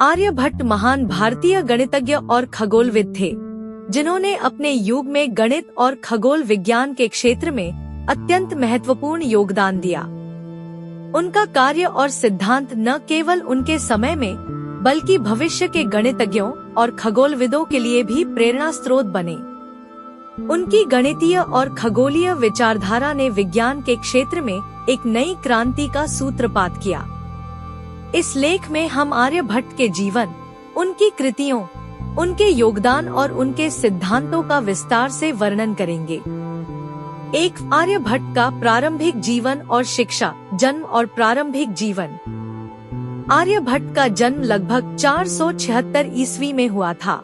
आर्यभट्ट महान भारतीय गणितज्ञ और खगोलविद थे, जिन्होंने अपने युग में गणित और खगोल विज्ञान के क्षेत्र में अत्यंत महत्वपूर्ण योगदान दिया। उनका कार्य और सिद्धांत न केवल उनके समय में बल्कि भविष्य के गणितज्ञों और खगोलविदों के लिए भी प्रेरणा स्रोत बने। उनकी गणितीय और खगोलीय विचारधारा ने विज्ञान के क्षेत्र में एक नई क्रांति का सूत्रपात किया। इस लेख में हम आर्यभट्ट के जीवन, उनकी कृतियों, उनके योगदान और उनके सिद्धांतों का विस्तार से वर्णन करेंगे। एक, आर्यभट्ट का प्रारंभिक जीवन और शिक्षा। जन्म और प्रारंभिक जीवन। आर्यभट्ट का जन्म लगभग 476 ईस्वी में हुआ था।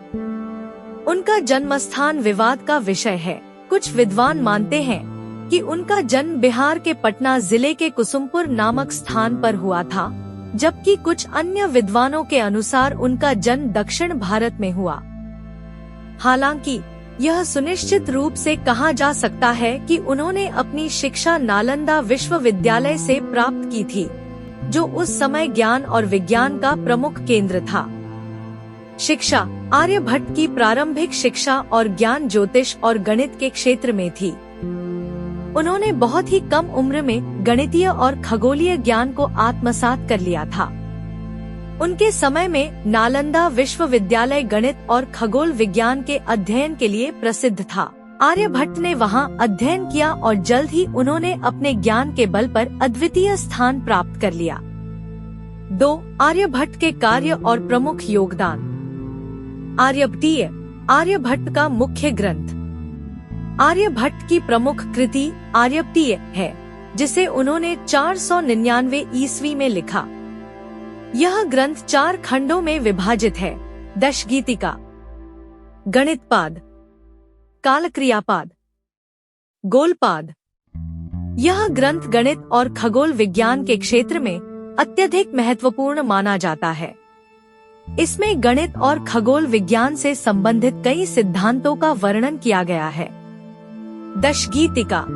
उनका जन्मस्थान विवाद का विषय है। कुछ विद्वान मानते हैं कि उनका जन्म बिहार के पटना जिले के कुसुमपुर नामक स्थान पर हुआ था, जबकि कुछ अन्य विद्वानों के अनुसार उनका जन्म दक्षिण भारत में हुआ। हालांकि यह सुनिश्चित रूप से कहा जा सकता है कि उन्होंने अपनी शिक्षा नालंदा विश्वविद्यालय से प्राप्त की थी, जो उस समय ज्ञान और विज्ञान का प्रमुख केंद्र था। शिक्षा। आर्यभट्ट की प्रारंभिक शिक्षा और ज्ञान ज्योतिष और गणित के क्षेत्र में थी। उन्होंने बहुत ही कम उम्र में गणितीय और खगोलीय ज्ञान को आत्मसात कर लिया था। उनके समय में नालंदा विश्वविद्यालय गणित और खगोल विज्ञान के अध्ययन के लिए प्रसिद्ध था। आर्यभट्ट ने वहां अध्ययन किया और जल्द ही उन्होंने अपने ज्ञान के बल पर अद्वितीय स्थान प्राप्त कर लिया। 2. आर्यभट्ट के कार्य और प्रमुख योगदान। आर्यभट्टीय। आर्यभट्ट का मुख्य ग्रंथ। आर्यभट्ट की प्रमुख कृति आर्यभट्टीय है, जिसे उन्होंने 499 ईस्वी में लिखा। यह ग्रंथ 4 खंडों में विभाजित है। दशगीतिका, गणितपाद, कालक्रियापाद, गोलपाद। यह ग्रंथ गणित और खगोल विज्ञान के क्षेत्र में अत्यधिक महत्वपूर्ण माना जाता है। इसमें गणित और खगोल विज्ञान से संबंधित कई सिद्धांतों का वर्णन किया गया है। दशगीतिका।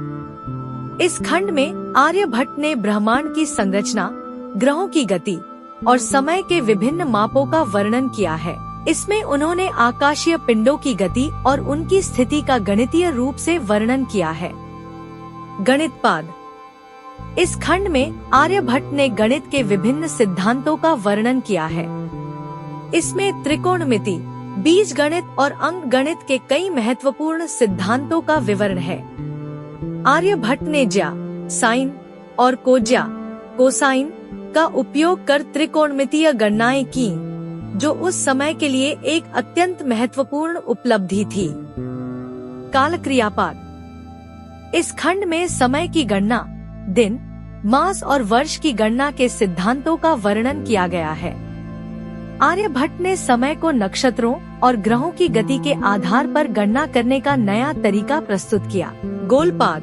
इस खंड में आर्यभट्ट ने ब्रह्मांड की संरचना, ग्रहों की गति और समय के विभिन्न मापों का वर्णन किया है। इसमें उन्होंने आकाशीय पिंडों की गति और उनकी स्थिति का गणितीय रूप से वर्णन किया है। गणितपाद। इस खंड में आर्यभट्ट ने गणित के विभिन्न सिद्धांतों का वर्णन किया है। इसमें त्रिकोणमिति, बीजगणित और अंक गणित के कई महत्वपूर्ण सिद्धांतों का विवरण है। आर्यभट्ट ने ज्या, साइन और कोज्या, कोसाइन का उपयोग कर त्रिकोणमितीय गणनाएं की, जो उस समय के लिए एक अत्यंत महत्वपूर्ण उपलब्धि थी। कालक्रियापाद। इस खंड में समय की गणना, दिन, मास और वर्ष की गणना के सिद्धांतों का वर्णन किया गया है। आर्यभट्ट ने समय को नक्षत्रों और ग्रहों की गति के आधार पर गणना करने का नया तरीका प्रस्तुत किया। गोलपाद।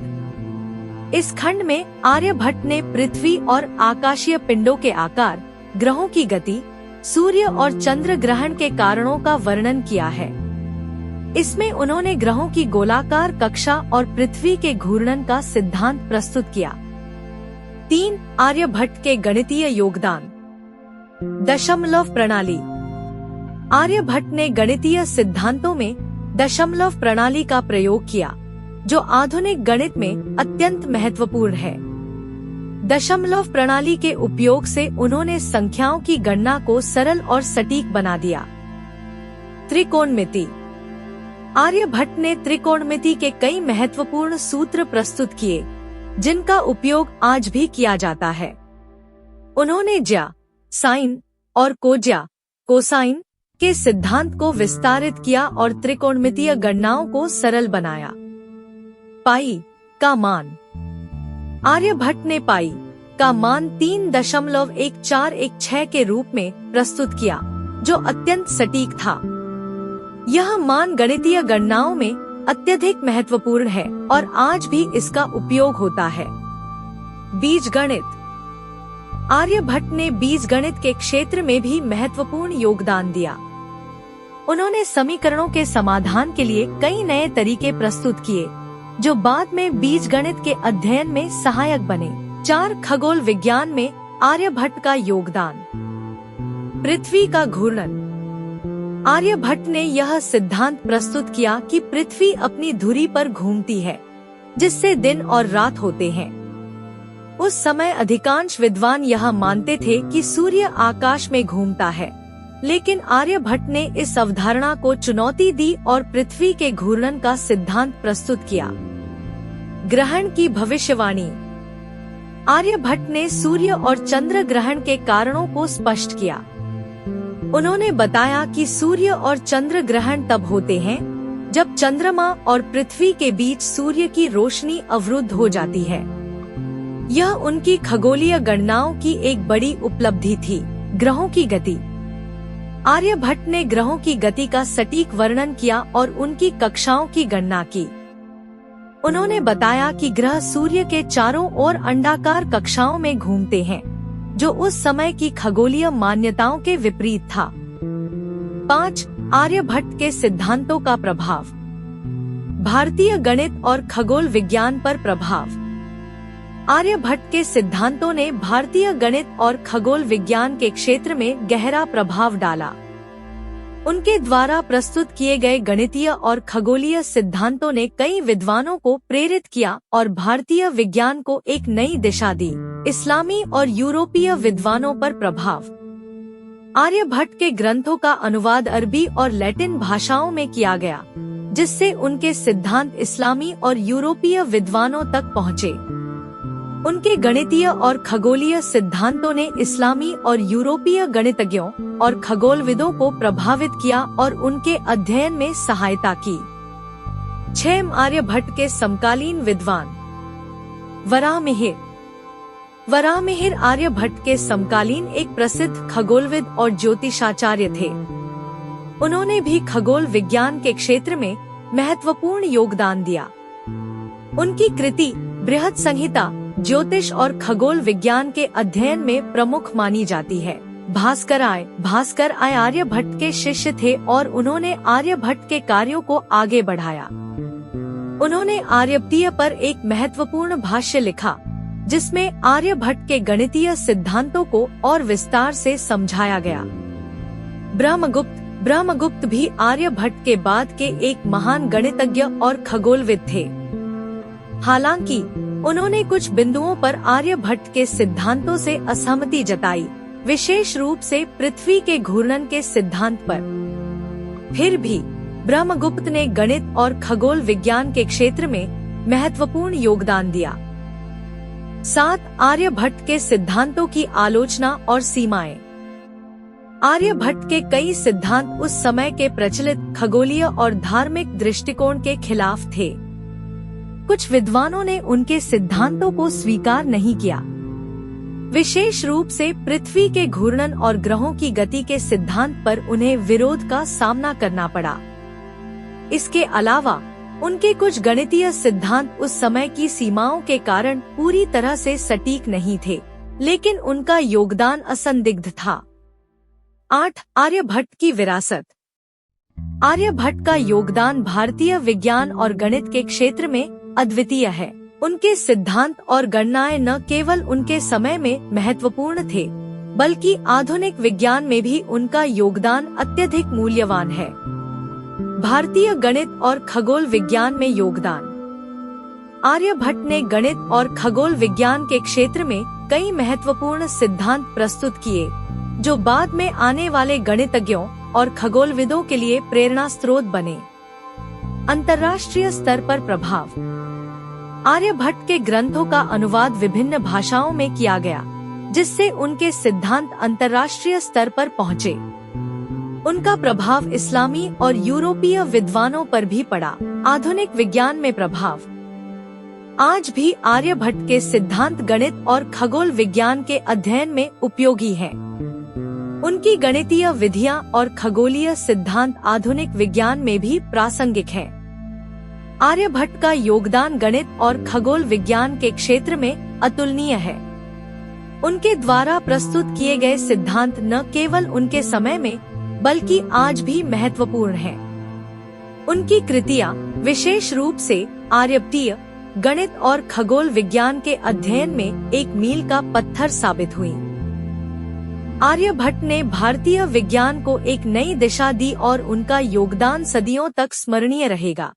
इस खंड में आर्यभट्ट ने पृथ्वी और आकाशीय पिंडों के आकार, ग्रहों की गति, सूर्य और चंद्र ग्रहण के कारणों का वर्णन किया है। इसमें उन्होंने ग्रहों की गोलाकार कक्षा और पृथ्वी के घूर्णन का सिद्धांत प्रस्तुत किया। 3. आर्यभट्ट के गणितीय योगदान। दशमलव प्रणाली। आर्यभट्ट ने गणितीय सिद्धांतों में दशमलव प्रणाली का प्रयोग किया, जो आधुनिक गणित में अत्यंत महत्वपूर्ण है। दशमलव प्रणाली के उपयोग से उन्होंने संख्याओं की गणना को सरल और सटीक बना दिया। त्रिकोणमिति। आर्यभट्ट ने त्रिकोणमिति के कई महत्वपूर्ण सूत्र प्रस्तुत किए, जिनका उपयोग आज भी किया जाता है। उन्होंने ज्या, साइन और कोज्या, कोसाइन के सिद्धांत को विस्तारित किया और त्रिकोणमितीय गणनाओं को सरल बनाया। पाई का मान। आर्यभट्ट ने पाई का मान 3.1416 के रूप में प्रस्तुत किया, जो अत्यंत सटीक था। यह मान गणितीय गणनाओं में अत्यधिक महत्वपूर्ण है और आज भी इसका उपयोग होता है। बीजगणित। आर्यभट्ट ने बीजगणित के क्षेत्र में भी महत्वपूर्ण योगदान दिया। उन्होंने समीकरणों के समाधान के लिए कई नए तरीके प्रस्तुत किए, जो बाद में बीजगणित के अध्ययन में सहायक बने। 4. खगोल विज्ञान में आर्यभट्ट का योगदान। पृथ्वी का घूर्णन। आर्यभट्ट ने यह सिद्धांत प्रस्तुत किया कि पृथ्वी अपनी धुरी पर घूमती है, जिससे दिन और रात होते हैं। उस समय अधिकांश विद्वान यह मानते थे कि सूर्य आकाश में घूमता है, लेकिन आर्यभट्ट ने इस अवधारणा को चुनौती दी और पृथ्वी के घूर्णन का सिद्धांत प्रस्तुत किया। ग्रहण की भविष्यवाणी। आर्यभट्ट ने सूर्य और चंद्र ग्रहण के कारणों को स्पष्ट किया। उन्होंने बताया कि सूर्य और चंद्र ग्रहण तब होते हैं जब चंद्रमा और पृथ्वी के बीच सूर्य की रोशनी अवरुद्ध हो जाती है। यह उनकी खगोलीय गणनाओं की एक बड़ी उपलब्धि थी। ग्रहों की गति। आर्यभट्ट ने ग्रहों की गति का सटीक वर्णन किया और उनकी कक्षाओं की गणना की। उन्होंने बताया कि ग्रह सूर्य के चारों ओर अंडाकार कक्षाओं में घूमते हैं, जो उस समय की खगोलीय मान्यताओं के विपरीत था। 5. आर्यभट्ट के सिद्धांतों का प्रभाव। भारतीय गणित और खगोल विज्ञान पर प्रभाव। आर्यभट्ट के सिद्धांतों ने भारतीय गणित और खगोल विज्ञान के क्षेत्र में गहरा प्रभाव डाला। उनके द्वारा प्रस्तुत किए गए गणितीय और खगोलीय सिद्धांतों ने कई विद्वानों को प्रेरित किया और भारतीय विज्ञान को एक नई दिशा दी। इस्लामी और यूरोपीय विद्वानों पर प्रभाव। आर्यभट्ट के ग्रंथों का अनुवाद अरबी और लैटिन भाषाओं में किया गया, जिससे उनके सिद्धांत इस्लामी और यूरोपीय विद्वानों तक पहुँचे। उनके गणितीय और खगोलीय सिद्धांतों ने इस्लामी और यूरोपीय गणितज्ञों और खगोलविदों को प्रभावित किया और उनके अध्ययन में सहायता की। 6. आर्यभट्ट के समकालीन विद्वान। वराहमिहिर। वराहमिहिर आर्यभट्ट के समकालीन एक प्रसिद्ध खगोलविद और ज्योतिषाचार्य थे। उन्होंने भी खगोल विज्ञान के क्षेत्र में महत्वपूर्ण योगदान दिया। उनकी कृति बृहद संहिता ज्योतिष और खगोल विज्ञान के अध्ययन में प्रमुख मानी जाती है। भास्कर आय आर्यभट्ट के शिष्य थे और उन्होंने आर्यभट्ट के कार्यों को आगे बढ़ाया। उन्होंने आर्यभटीय पर एक महत्वपूर्ण भाष्य लिखा, जिसमें आर्यभट्ट के गणितीय सिद्धांतों को और विस्तार से समझाया गया। ब्रह्मगुप्त भी आर्यभट्ट के बाद के एक महान गणितज्ञ और खगोलविद थे। हालांकि उन्होंने कुछ बिंदुओं पर आर्यभट्ट के सिद्धांतों से असहमति जताई, विशेष रूप से पृथ्वी के घूर्णन के सिद्धांत पर। फिर भी ब्रह्मगुप्त ने गणित और खगोल विज्ञान के क्षेत्र में महत्वपूर्ण योगदान दिया। 7. आर्यभट्ट के सिद्धांतों की आलोचना और सीमाएं। आर्यभट्ट के कई सिद्धांत उस समय के प्रचलित खगोलीय और धार्मिक दृष्टिकोण के खिलाफ थे। कुछ विद्वानों ने उनके सिद्धांतों को स्वीकार नहीं किया, विशेष रूप से पृथ्वी के घूर्णन और ग्रहों की गति के सिद्धांत पर उन्हें विरोध का सामना करना पड़ा। इसके अलावा उनके कुछ गणितीय सिद्धांत उस समय की सीमाओं के कारण पूरी तरह से सटीक नहीं थे, लेकिन उनका योगदान असंदिग्ध था। 8. आर्यभट्ट की विरासत। आर्यभट्ट का योगदान भारतीय विज्ञान और गणित के क्षेत्र में अद्वितीय है। उनके सिद्धांत और गणनाएं न केवल उनके समय में महत्वपूर्ण थे, बल्कि आधुनिक विज्ञान में भी उनका योगदान अत्यधिक मूल्यवान है। भारतीय गणित और खगोल विज्ञान में योगदान। आर्यभट्ट ने गणित और खगोल विज्ञान के क्षेत्र में कई महत्वपूर्ण सिद्धांत प्रस्तुत किए, जो बाद में आने वाले गणितज्ञों और खगोलविदों के लिए प्रेरणा स्रोत बने। अंतर्राष्ट्रीय स्तर पर प्रभाव। आर्यभट्ट के ग्रंथों का अनुवाद विभिन्न भाषाओं में किया गया, जिससे उनके सिद्धांत अंतर्राष्ट्रीय स्तर पर पहुँचे। उनका प्रभाव इस्लामी और यूरोपीय विद्वानों पर भी पड़ा। आधुनिक विज्ञान में प्रभाव। आज भी आर्यभट्ट के सिद्धांत गणित और खगोल विज्ञान के अध्ययन में उपयोगी हैं। उनकी गणितीय विधियां और खगोलीय सिद्धांत आधुनिक विज्ञान में भी प्रासंगिक हैं। आर्यभट्ट का योगदान गणित और खगोल विज्ञान के क्षेत्र में अतुलनीय है। उनके द्वारा प्रस्तुत किए गए सिद्धांत न केवल उनके समय में बल्कि आज भी महत्वपूर्ण हैं। उनकी कृतियां विशेष रूप से आर्यभटीय गणित और खगोल विज्ञान के अध्ययन में एक मील का पत्थर साबित हुई। आर्यभट्ट ने भारतीय विज्ञान को एक नई दिशा दी और उनका योगदान सदियों तक स्मरणीय रहेगा।